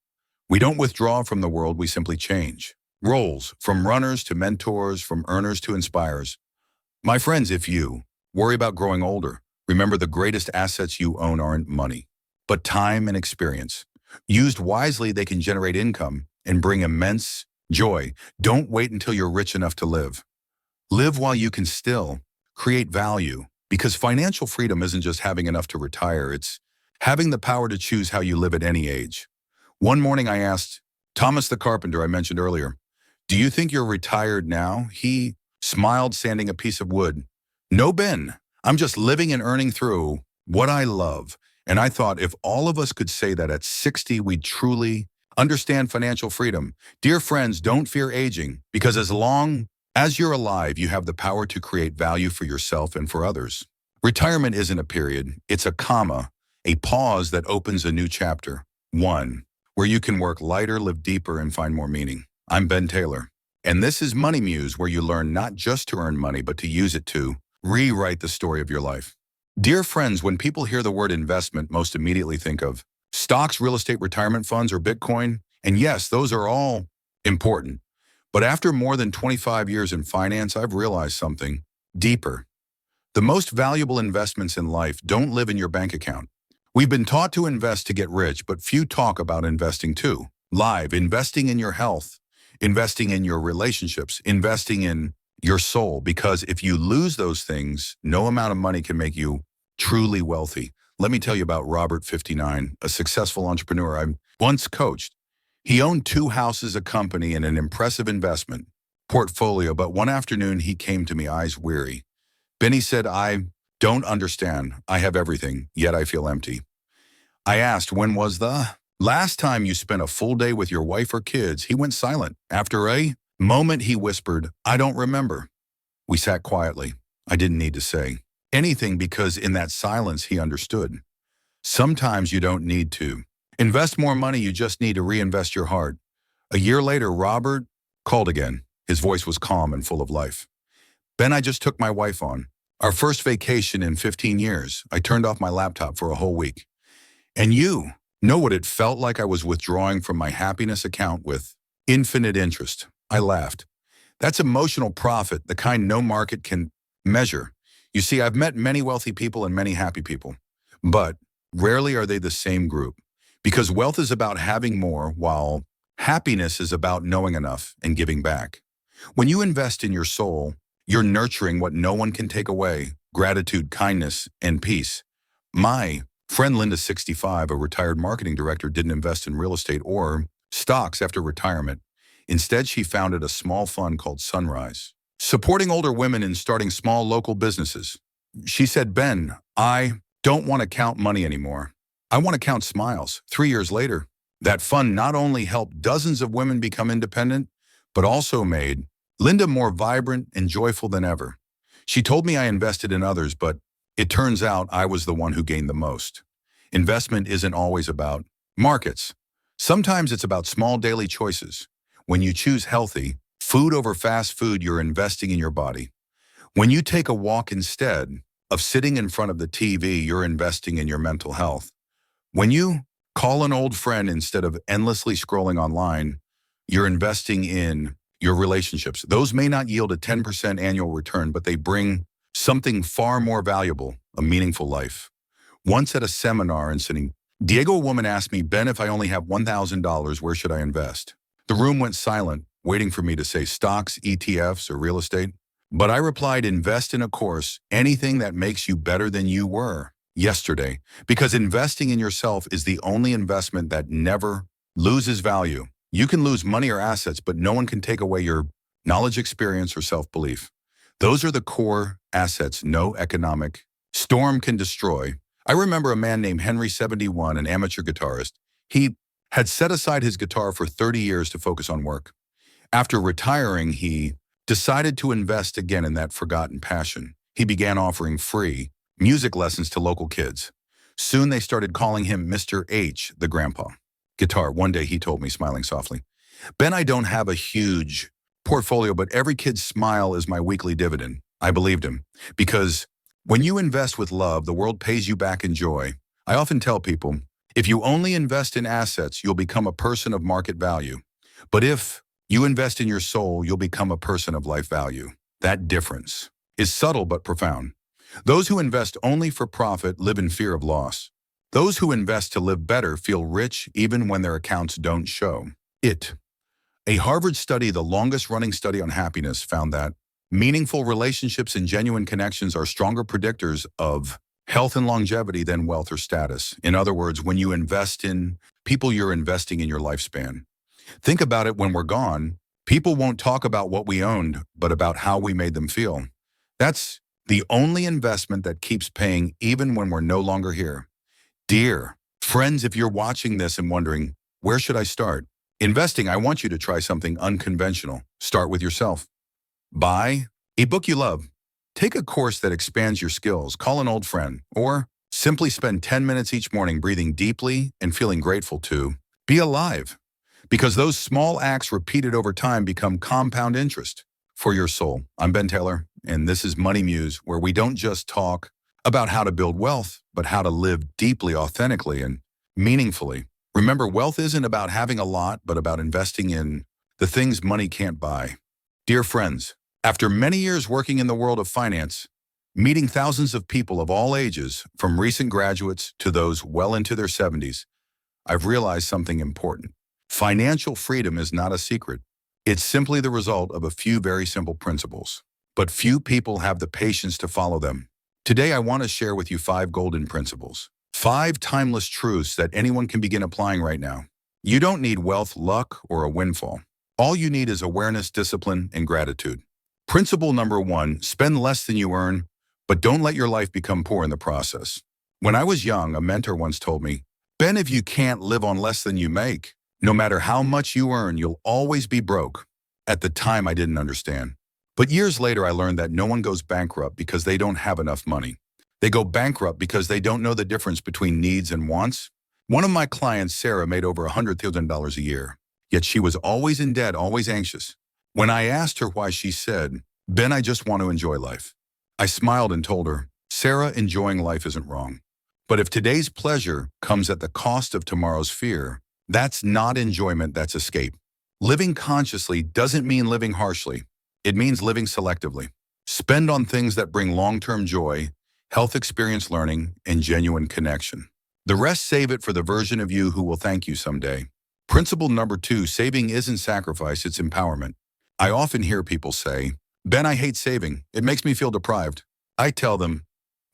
Speaker 1: We don't withdraw from the world, we simply change roles, from runners to mentors, from earners to inspirers. My friends, if you worry about growing older, remember the greatest assets you own aren't money, but time and experience. Used wisely, they can generate income and bring immense Joy. Don't wait until you're rich enough to live. Live while you can still create value, because financial freedom isn't just having enough to retire, it's having the power to choose how you live at any age. One morning I asked Thomas the carpenter I mentioned earlier, "Do you think you're retired now?" He smiled, sanding a piece of wood. "No, Ben, I'm just living and earning through what I love." And I thought, if all of us could say that at 60, we'd truly understand financial freedom. Dear friends, don't fear aging, because as long as you're alive, you have the power to create value for yourself and for others. Retirement isn't a period, it's a comma, a pause that opens a new chapter. One, where you can work lighter, live deeper, and find more meaning. I'm Ben Taylor, and this is Money Muse, where you learn not just to earn money, but to use it to rewrite the story of your life. Dear friends, when people hear the word investment, most immediately think of stocks, real estate, retirement funds, or Bitcoin. And yes, those are all important. But after more than 25 years in finance, I've realized something deeper. The most valuable investments in life don't live in your bank account. We've been taught to invest to get rich, but few talk about investing too. Live, investing in your health, investing in your relationships, investing in your soul, because if you lose those things, no amount of money can make you truly wealthy. Let me tell you about Robert, 59, a successful entrepreneur I once coached. He owned 2 houses, a company, and an impressive investment portfolio, but one afternoon he came to me, eyes weary. "Benny," said, "I don't understand. I have everything, yet I feel empty." I asked, "When was the last time you spent a full day with your wife or kids?" He went silent. After a moment, he whispered, "I don't remember." We sat quietly. I didn't need to say anything, because in that silence he understood. Sometimes you don't need to invest more money, you just need to reinvest your heart. A year later, Robert called again. His voice was calm and full of life. "Ben, I just took my wife on our first vacation in 15 years. I turned off my laptop for a whole week. And you know what it felt like? I was withdrawing from my happiness account with infinite interest." I laughed. "That's emotional profit, the kind no market can measure." You see, I've met many wealthy people and many happy people, but rarely are they the same group, because wealth is about having more, while happiness is about knowing enough and giving back. When you invest in your soul, you're nurturing what no one can take away: gratitude, kindness, and peace. My friend Linda, 65, a retired marketing director, didn't invest in real estate or stocks after retirement. Instead, she founded a small fund called Sunrise, supporting older women in starting small local businesses. She said, "Ben, I don't want to count money anymore. I want to count smiles." 3 years later, that fund not only helped dozens of women become independent, but also made Linda more vibrant and joyful than ever. She told me I invested in others, but it turns out I was the one who gained the most. Investment isn't always about markets. Sometimes it's about small daily choices. When you choose healthy food over fast food, you're investing in your body. When you take a walk instead of sitting in front of the TV, you're investing in your mental health. When you call an old friend instead of endlessly scrolling online, you're investing in your relationships. Those may not yield a 10% annual return, but they bring something far more valuable: a meaningful life. Once at a seminar in San Diego, a woman asked me, "Ben, if I only have $1,000, where should I invest?" The room went silent, waiting for me to say stocks, ETFs, or real estate. But I replied, "Invest in a course, anything that makes you better than you were yesterday, because investing in yourself is the only investment that never loses value. You can lose money or assets, but no one can take away your knowledge, experience, or self-belief. Those are the core assets no economic storm can destroy." I remember a man named Henry, 71, an amateur guitarist. He had set aside his guitar for 30 years to focus on work. After retiring, he decided to invest again in that forgotten passion. He began offering free music lessons to local kids. Soon they started calling him Mr. H, the grandpa guitar. One day he told me, smiling softly, "Ben, I don't have a huge portfolio, but every kid's smile is my weekly dividend." I believed him, because when you invest with love, the world pays you back in joy. I often tell people, if you only invest in assets, you'll become a person of market value. But if you invest in your soul, you'll become a person of life value. That difference is subtle but profound. Those who invest only for profit live in fear of loss. Those who invest to live better feel rich even when their accounts don't show it. A Harvard study, the longest-running study on happiness, found that meaningful relationships and genuine connections are stronger predictors of health and longevity than wealth or status. In other words, when you invest in people, you're investing in your lifespan. Think about it: when we're gone, people won't talk about what we owned, but about how we made them feel. That's the only investment that keeps paying even when we're no longer here. Dear friends, if you're watching this and wondering, where should I start investing, I want you to try something unconventional. Start with yourself. Buy a book you love. Take a course that expands your skills. Call an old friend. Or simply spend 10 minutes each morning breathing deeply and feeling grateful to be alive. Because those small acts repeated over time become compound interest for your soul. I'm Ben Taylor, and this is Money Muse, where we don't just talk about how to build wealth, but how to live deeply, authentically, and meaningfully. Remember, wealth isn't about having a lot, but about investing in the things money can't buy. Dear friends, after many years working in the world of finance, meeting thousands of people of all ages, from recent graduates to those well into their 70s, I've realized something important. Financial freedom is not a secret. It's simply the result of a few very simple principles. But few people have the patience to follow them. Today, I want to share with you 5 golden principles. 5 timeless truths that anyone can begin applying right now. You don't need wealth, luck, or a windfall. All you need is awareness, discipline, and gratitude. Principle number 1, spend less than you earn, but don't let your life become poor in the process. When I was young, a mentor once told me, Ben, if you can't live on less than you make, no matter how much you earn, you'll always be broke. At the time, I didn't understand. But years later, I learned that no one goes bankrupt because they don't have enough money. They go bankrupt because they don't know the difference between needs and wants. One of my clients, Sarah, made over $100,000 a year, yet she was always in debt, always anxious. When I asked her why, she said, Ben, I just want to enjoy life. I smiled and told her, Sarah, enjoying life isn't wrong. But if today's pleasure comes at the cost of tomorrow's fear, that's not enjoyment, that's escape. Living consciously doesn't mean living harshly. It means living selectively. Spend on things that bring long-term joy, health experience learning, and genuine connection. The rest, save it for the version of you who will thank you someday. Principle number 2, saving isn't sacrifice, it's empowerment. I often hear people say, Ben, I hate saving. It makes me feel deprived. I tell them,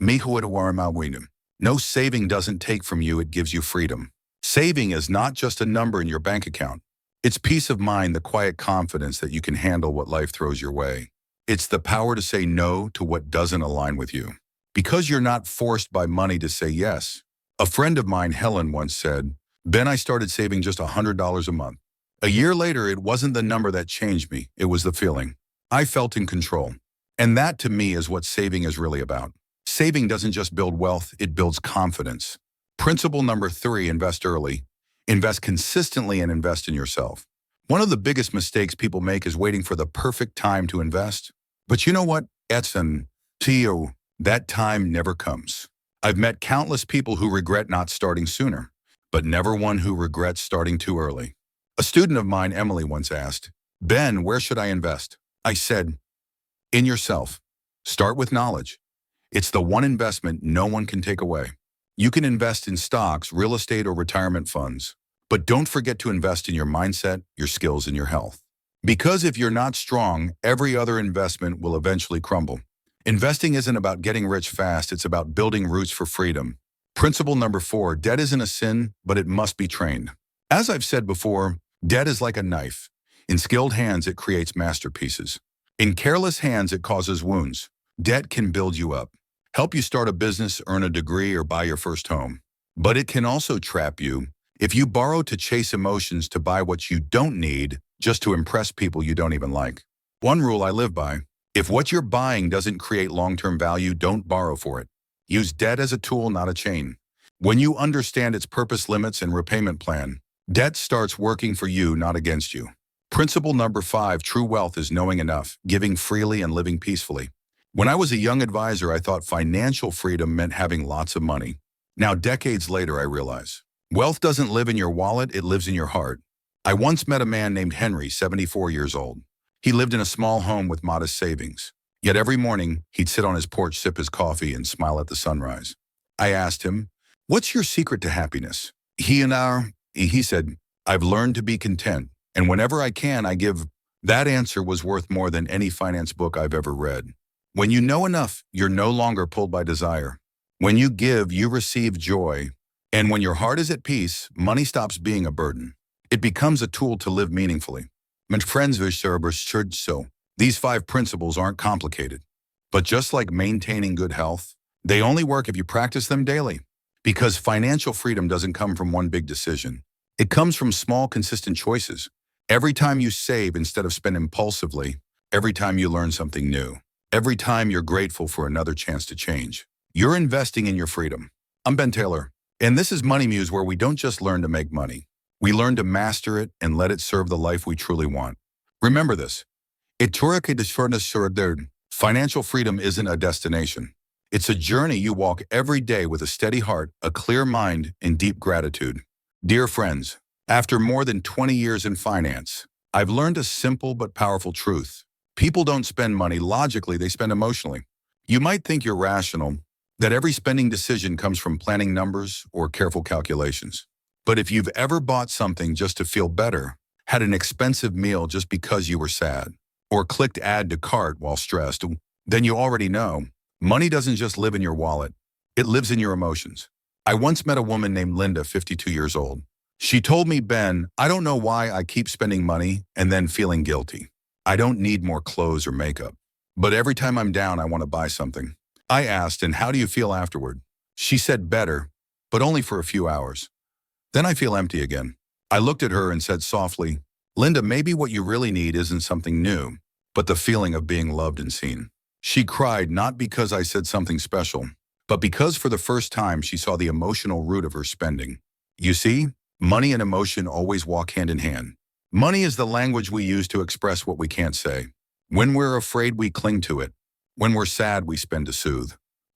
Speaker 1: no, saving doesn't take from you, it gives you freedom. Saving is not just a number in your bank account. It's peace of mind, the quiet confidence that you can handle what life throws your way. It's the power to say no to what doesn't align with you, because you're not forced by money to say yes. A friend of mine, Helen, once said, Ben, I started saving just $100 a month. A year later, it wasn't the number that changed me, it was the feeling. I felt in control. And that, to me, is what saving is really about. Saving doesn't just build wealth, it builds confidence. Principle number 3, invest early. Invest consistently and invest in yourself. One of the biggest mistakes people make is waiting for the perfect time to invest. But you know what? That time never comes. I've met countless people who regret not starting sooner, but never one who regrets starting too early. A student of mine, Emily, once asked, Ben, where should I invest? I said, in yourself. Start with knowledge. It's the one investment no one can take away. You can invest in stocks, real estate, or retirement funds. But don't forget to invest in your mindset, your skills, and your health. Because if you're not strong, every other investment will eventually crumble. Investing isn't about getting rich fast, it's about building roots for freedom. Principle number 4, debt isn't a sin, but it must be trained. As I've said before, debt is like a knife. In skilled hands, it creates masterpieces. In careless hands, it causes wounds. Debt can build you up, help you start a business, earn a degree, or buy your first home. But it can also trap you if you borrow to chase emotions, to buy what you don't need, just to impress people you don't even like. One rule I live by: if what you're buying doesn't create long-term value, don't borrow for it. Use debt as a tool, not a chain. When you understand its purpose, limits, and repayment plan, debt starts working for you, not against you. Principle number 5, true wealth is knowing enough, giving freely, and living peacefully. When I was a young advisor, I thought financial freedom meant having lots of money. Now, decades later, I realize wealth doesn't live in your wallet, it lives in your heart. I once met a man named Henry, 74 years old. He lived in a small home with modest savings. Yet every morning, he'd sit on his porch, sip his coffee, and smile at the sunrise. I asked him, "What's your secret to happiness?" He said, "I've learned to be content. And whenever I can, I give. That answer was worth more than any finance book I've ever read. When you know enough, you're no longer pulled by desire. When you give, you receive joy. And when your heart is at peace, money stops being a burden. It becomes a tool to live meaningfully. My friends, so these 5 principles aren't complicated. But just like maintaining good health, they only work if you practice them daily. Because financial freedom doesn't come from one big decision. It comes from small, consistent choices. Every time you save instead of spend impulsively, every time you learn something new, every time you're grateful for another chance to change, you're investing in your freedom. I'm Ben Taylor, and this is Money Muse, where we don't just learn to make money. We learn to master it and let it serve the life we truly want. Remember this. Financial freedom isn't a destination. It's a journey you walk every day with a steady heart, a clear mind, and deep gratitude. Dear friends, after more than 20 years in finance, I've learned a simple but powerful truth. People don't spend money logically, they spend emotionally. You might think you're rational, that every spending decision comes from planning numbers or careful calculations. But if you've ever bought something just to feel better, had an expensive meal just because you were sad, or clicked add to cart while stressed, then you already know, money doesn't just live in your wallet, it lives in your emotions. I once met a woman named Linda, 52 years old. She told me, Ben, I don't know why I keep spending money and then feeling guilty. I don't need more clothes or makeup. But every time I'm down, I want to buy something. I asked, and how do you feel afterward? She said, better, but only for a few hours. Then I feel empty again. I looked at her and said softly, Linda, maybe what you really need isn't something new, but the feeling of being loved and seen. She cried, not because I said something special, but because for the first time she saw the emotional root of her spending. You see, money and emotion always walk hand in hand. Money is the language we use to express what we can't say. When we're afraid, we cling to it. When we're sad, we spend to soothe.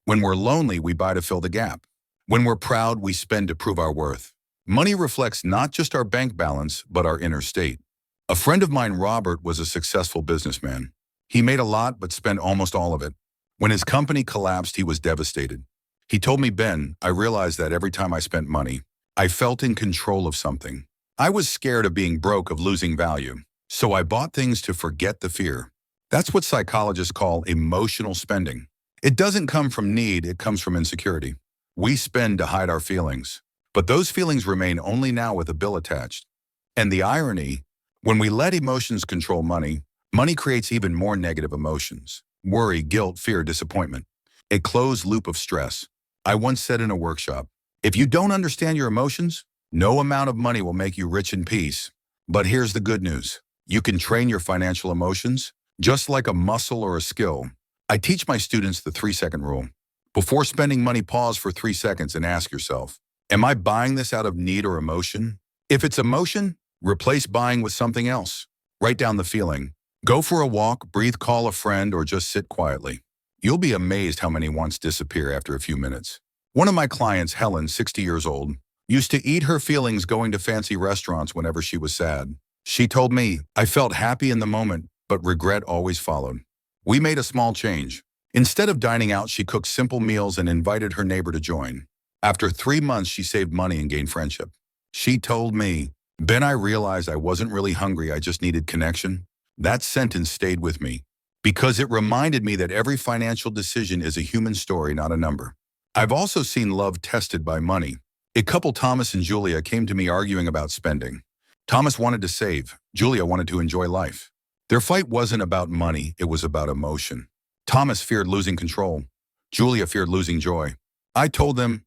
Speaker 1: When we're lonely, we buy to fill the gap. When we're proud, we spend to prove our worth. Money reflects not just our bank balance, but our inner state. A friend of mine, Robert, was a successful businessman. He made a lot, but spent almost all of it. When his company collapsed, he was devastated. He told me, Ben, I realized that every time I spent money, I felt in control of something. I was scared of being broke, of losing value. So I bought things to forget the fear. That's what psychologists call emotional spending. It doesn't come from need, it comes from insecurity. We spend to hide our feelings, but those feelings remain only now with a bill attached. And the irony, when we let emotions control money, money creates even more negative emotions. Worry, guilt, fear, disappointment. A closed loop of stress. I once said in a workshop, if you don't understand your emotions, no amount of money will make you rich in peace. But here's the good news. You can train your financial emotions just like a muscle or a skill. I teach my students the 3-second rule. Before spending money, pause for 3 seconds and ask yourself, am I buying this out of need or emotion? If it's emotion, replace buying with something else. Write down the feeling. Go for a walk, breathe, call a friend, or just sit quietly. You'll be amazed how many wants disappear after a few minutes. One of my clients, Helen, 60 years old, used to eat her feelings going to fancy restaurants whenever she was sad. She told me, I felt happy in the moment, but regret always followed. We made a small change. Instead of dining out, she cooked simple meals and invited her neighbor to join. After 3 months, she saved money and gained friendship. She told me, Ben, I realized I wasn't really hungry, I just needed connection. That sentence stayed with me because it reminded me that every financial decision is a human story, not a number. I've also seen love tested by money. A couple, Thomas and Julia, came to me arguing about spending. Thomas wanted to save. Julia wanted to enjoy life. Their fight wasn't about money, it was about emotion. Thomas feared losing control. Julia feared losing joy. I told them,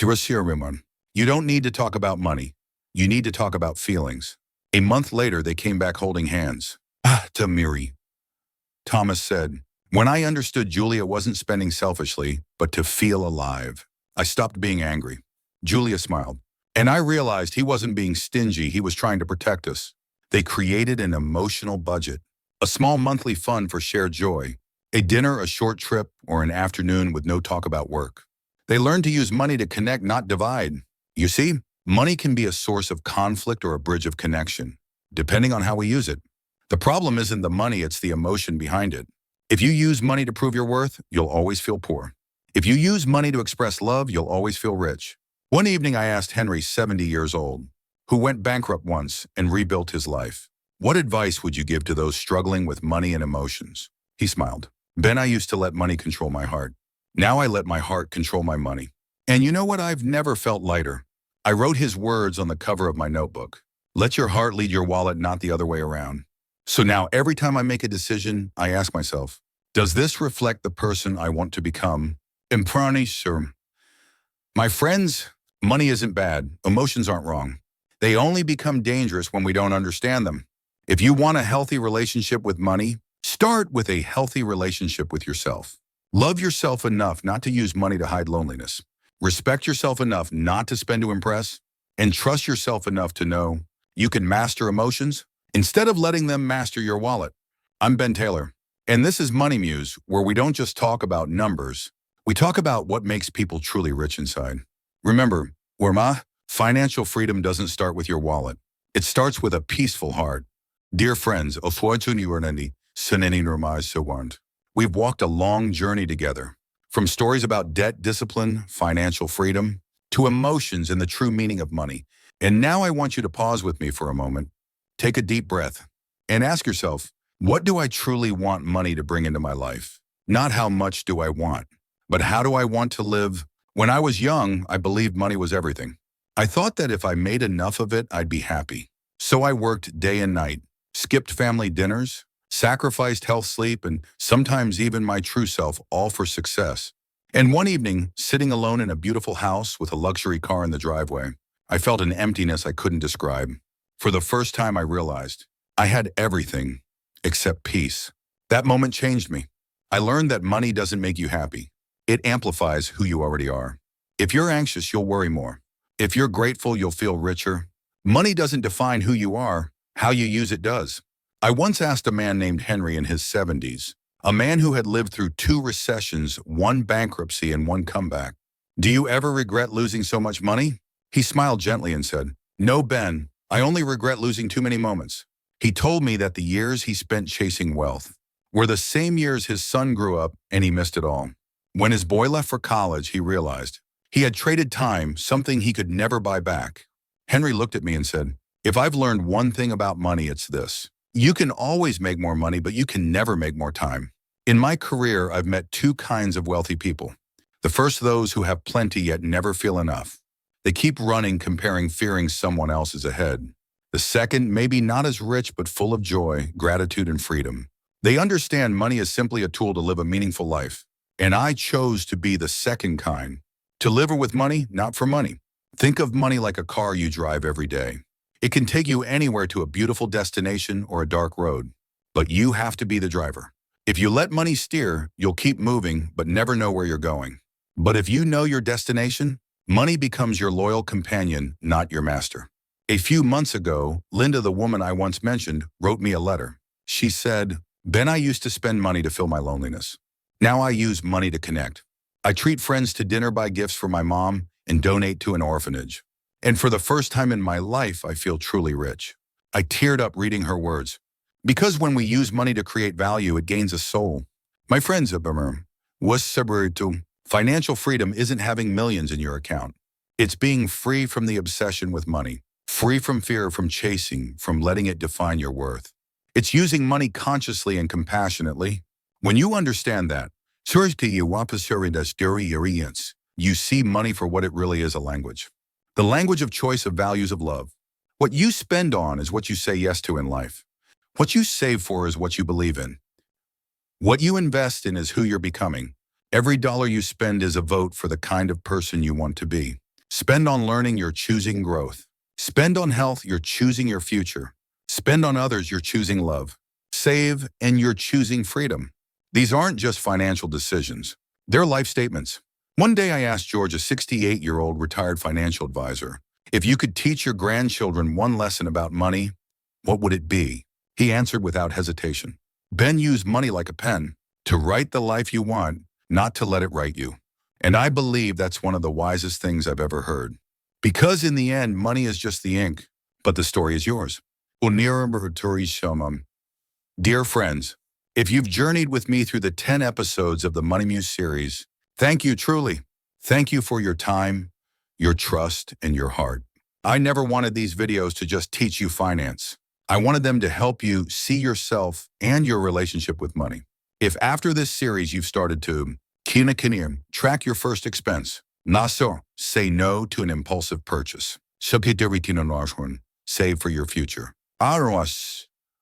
Speaker 1: you don't need to talk about money. You need to talk about feelings. A month later, they came back holding hands. Tamiri. Thomas said, when I understood Julia wasn't spending selfishly, but to feel alive, I stopped being angry. Julia smiled. And I realized he wasn't being stingy, he was trying to protect us. They created an emotional budget, a small monthly fund for shared joy, a dinner, a short trip, or an afternoon with no talk about work. They learned to use money to connect, not divide. You see, money can be a source of conflict or a bridge of connection, depending on how we use it. The problem isn't the money, it's the emotion behind it. If you use money to prove your worth, you'll always feel poor. If you use money to express love, you'll always feel rich. One evening I asked Henry, 70 years old, who went bankrupt once and rebuilt his life. What advice would you give to those struggling with money and emotions? He smiled. Ben, I used to let money control my heart. Now I let my heart control my money. And you know what? I've never felt lighter. I wrote his words on the cover of my notebook. Let your heart lead your wallet, not the other way around. So now every time I make a decision, I ask myself, does this reflect the person I want to become? Imprani, sir. My friends, money isn't bad. Emotions aren't wrong. They only become dangerous when we don't understand them. If you want a healthy relationship with money, start with a healthy relationship with yourself. Love yourself enough not to use money to hide loneliness. Respect yourself enough not to spend to impress. And trust yourself enough to know you can master emotions instead of letting them master your wallet. I'm Ben Taylor, and this is Money Muse, where we don't just talk about numbers. We talk about what makes people truly rich inside. Remember, financial freedom doesn't start with your wallet. It starts with a peaceful heart. Dear friends, we've walked a long journey together, from stories about debt discipline, financial freedom, to emotions and the true meaning of money. And now I want you to pause with me for a moment, take a deep breath, and ask yourself, what do I truly want money to bring into my life? Not how much do I want, but how do I want to live? When I was young, I believed money was everything. I thought that if I made enough of it, I'd be happy. So I worked day and night, skipped family dinners, sacrificed health, sleep, and sometimes even my true self, all for success. And one evening, sitting alone in a beautiful house with a luxury car in the driveway, I felt an emptiness I couldn't describe. For the first time, I realized I had everything except peace. That moment changed me. I learned that money doesn't make you happy. It amplifies who you already are. If you're anxious, you'll worry more. If you're grateful, you'll feel richer. Money doesn't define who you are. How you use it does. I once asked a man named Henry in his 70s, a man who had lived through 2 recessions, 1 bankruptcy, and 1 comeback. Do you ever regret losing so much money? He smiled gently and said, No, Ben, I only regret losing too many moments. He told me that the years he spent chasing wealth were the same years his son grew up and he missed it all. When his boy left for college, he realized he had traded time, something he could never buy back. Henry looked at me and said, if I've learned one thing about money, it's this. You can always make more money, but you can never make more time. In my career, I've met 2 kinds of wealthy people. The first, those who have plenty yet never feel enough. They keep running, comparing, fearing someone else is ahead. The second, maybe not as rich, but full of joy, gratitude, and freedom. They understand money is simply a tool to live a meaningful life. And I chose to be the second kind. To live with money, not for money. Think of money like a car you drive every day. It can take you anywhere to a beautiful destination or a dark road, but you have to be the driver. If you let money steer, you'll keep moving but never know where you're going. But if you know your destination, money becomes your loyal companion, not your master. A few months ago, Linda, the woman I once mentioned, wrote me a letter. She said, Ben, I used to spend money to fill my loneliness. Now I use money to connect. I treat friends to dinner, buy gifts for my mom, and donate to an orphanage. And for the first time in my life, I feel truly rich. I teared up reading her words. Because when we use money to create value, it gains a soul. My friends, financial freedom isn't having millions in your account. It's being free from the obsession with money, free from fear, from chasing, from letting it define your worth. It's using money consciously and compassionately. When you understand that, you see money for what it really is, a language. The language of choice, of values, of love. What you spend on is what you say yes to in life. What you save for is what you believe in. What you invest in is who you're becoming. Every dollar you spend is a vote for the kind of person you want to be. Spend on learning, you're choosing growth. Spend on health, you're choosing your future. Spend on others, you're choosing love. Save, and you're choosing freedom. These aren't just financial decisions. They're life statements. One day I asked George, a 68-year-old retired financial advisor, if you could teach your grandchildren one lesson about money, what would it be? He answered without hesitation. Ben, use money like a pen to write the life you want, not to let it write you. And I believe that's one of the wisest things I've ever heard. Because in the end, money is just the ink, but the story is yours. Dear friends, if you've journeyed with me through the 10 episodes of the Money Muse series, thank you truly. Thank you for your time, your trust, and your heart. I never wanted these videos to just teach you finance. I wanted them to help you see yourself and your relationship with money. If after this series you've started to track your first expense, say no to an impulsive purchase, save for your future,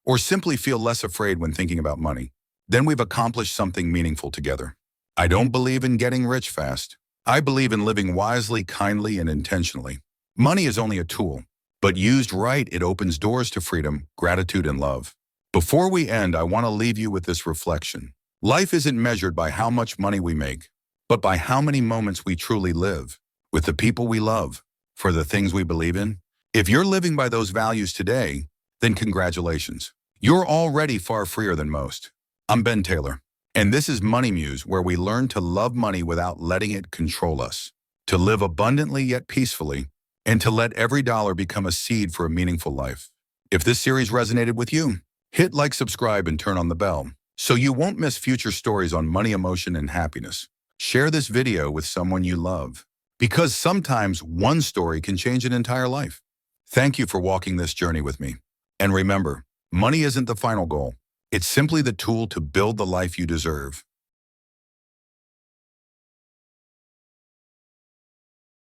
Speaker 1: or simply feel less afraid when thinking about money, then we've accomplished something meaningful together. I don't believe in getting rich fast. I believe in living wisely, kindly, and intentionally. Money is only a tool, but used right, it opens doors to freedom, gratitude, and love. Before we end, I want to leave you with this reflection. Life isn't measured by how much money we make, but by how many moments we truly live, with the people we love, for the things we believe in. If you're living by those values today, then congratulations. You're already far freer than most. I'm Ben Taylor, and this is Money Muse, where we learn to love money without letting it control us, to live abundantly yet peacefully, and to let every dollar become a seed for a meaningful life. If this series resonated with you, hit like, subscribe, and turn on the bell so you won't miss future stories on money, emotion, and happiness. Share this video with someone you love, because sometimes one story can change an entire life. Thank you for walking this journey with me. And remember, money isn't the final goal. It's simply the tool to build the life you deserve.